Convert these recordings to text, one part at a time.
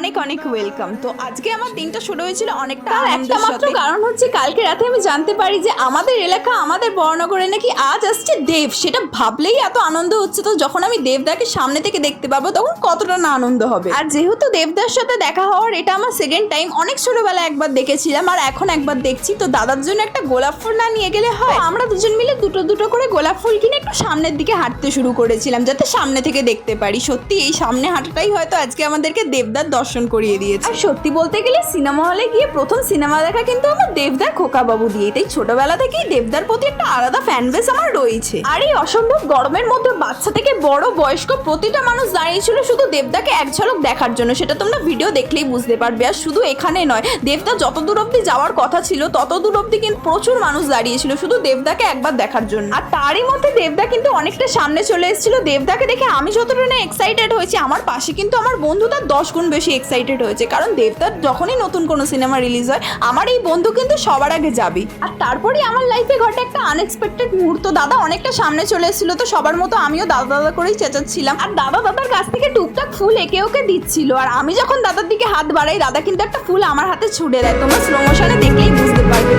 অনেক অনেক ওয়েলকাম। তো আজকে আমার দিনটা শুরু হয়েছিল অনেকটা তার আনন্দের একটা মাত্র সাথে। কারণ হচ্ছে কালকে রাতে আমি জানতে পারি যে আমাদের এলাকা আমাদের বর্ণগরে নাকি আজ আসছে দেব। সেটা ভাবলেই এত আনন্দ হচ্ছে। তো যখন আমি দেবদাকে সামনে থেকে দেখতে পাবো তখন কতটা না আনন্দ হবে। আর যেহেতু দেবদার সাথে দেখা হওয়ার এটা আমার সেকেন্ড টাইম, অনেক ছোটবেলায় একবার দেখেছিলাম আর এখন একবার দেখছি। তো দাদার জন্য একটা গোলাপ ফুল না নিয়ে গেলে হয়? আমরা দুজন মিলে দুটো দুটো করে গোলাপ ফুল কিনে একটু সামনের দিকে হাঁটতে শুরু করেছিলাম যাতে সামনে থেকে দেখতে পারি। সত্যি এই সামনে হাঁটাটাই হয়তো আজকে আমাদেরকে দেবদার দর্শন করিয়ে দিয়েছে। আর সত্যি বলতে গেলে সিনেমা হলে গিয়ে প্রথম সিনেমা দেখা কিন্তু আমার দেবদার খোকাবাবু দিয়ে। তাই ছোটবেলা থেকেই দেবদার প্রতি একটা আলাদা ফ্যান বেস আমার রয়েছে। আর এই অসম্ভব গরমের মধ্যে বাচ্চা থেকে বড় বয়স্ক প্রতিটা মানুষ দাঁড়িয়েছিল শুধু দেবদাকে এক ঝলক দেখার জন্য। সেটা তোমরা ভিডিও দেখলেই বুঝতে পারবে। আর শুধু এখানে নয়, দেবদা যত দূর অব্দি যাওয়ার কথা ছিল তত দূর অব্দি কিন্তু প্রচুর মানুষ দাঁড়িয়েছিল শুধু দেবদাকে একবার দেখার জন্য। আর তারই মধ্যে দেবদা কিন্তু অনেকটা সামনে চলে এসেছিল। দেবদাকে দেখে আমি যতটা না এক্সাইটেড হয়েছি, আমার পাশে কিন্তু আমার বন্ধু তার 10 গুণ বেশি এক্সাইটেড হয়েছে। কারণ দেবদার যখনই নতুন কোনো সিনেমা রিলিজ হয় আমার এই বন্ধু কিন্তু সবার আগে যাবে। আর তারপরেই আমার লাইফে ঘটে একটা আনএক্সপেক্টেড মুহূর্ত। দাদা অনেকটা সামনে চলে এসেছিল, তো সবার মতো আমিও দাদা দাদা করেই চেঁচাচ্ছিলাম। আর দাদা দাদার কাছ থেকে টুকটাক ফুল একে ওকে দিচ্ছিল। আর আমি যখন দাদার দিকে হাত বাড়াই দাদা কিন্তু একটা ফুল আমার হাতে ছুড়ে দেয়। তোমরা স্লো মোশনে দেখলেই বুঝতে পারবে।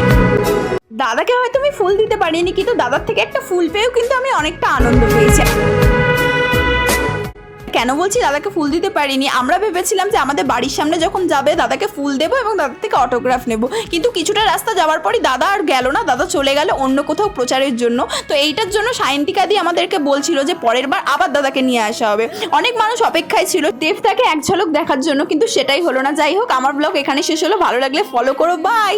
দাদাকে হয়তো আমি ফুল দিতে পারিনি, কিন্তু দাদার থেকে একটা ফুল পেয়েও কিন্তু আমি অনেকটা আনন্দ পেয়েছি। কেন বলছি দাদাকে ফুল দিতে পারিনি, আমরা ভেবেছিলাম যে আমাদের বাড়ির সামনে যখন যাবে দাদাকে ফুল দেবো এবং দাদার থেকে অটোগ্রাফ নেব। কিন্তু কিছুটা রাস্তা যাওয়ার পরই দাদা আর গেল না, দাদা চলে গেল অন্য কোথাও প্রচারের জন্য। তো এইটার জন্য সায়ন্তিকা দি আমাদেরকে বলছিল যে পরের বার আবার দাদাকে নিয়ে আসা হবে। অনেক মানুষ অপেক্ষায় ছিল দেবদাকে এক ঝলক দেখার জন্য, কিন্তু সেটাই হলো না। যাই হোক, আমার ব্লগ এখানে শেষ হলো। ভালো লাগলে ফলো করো। বাই।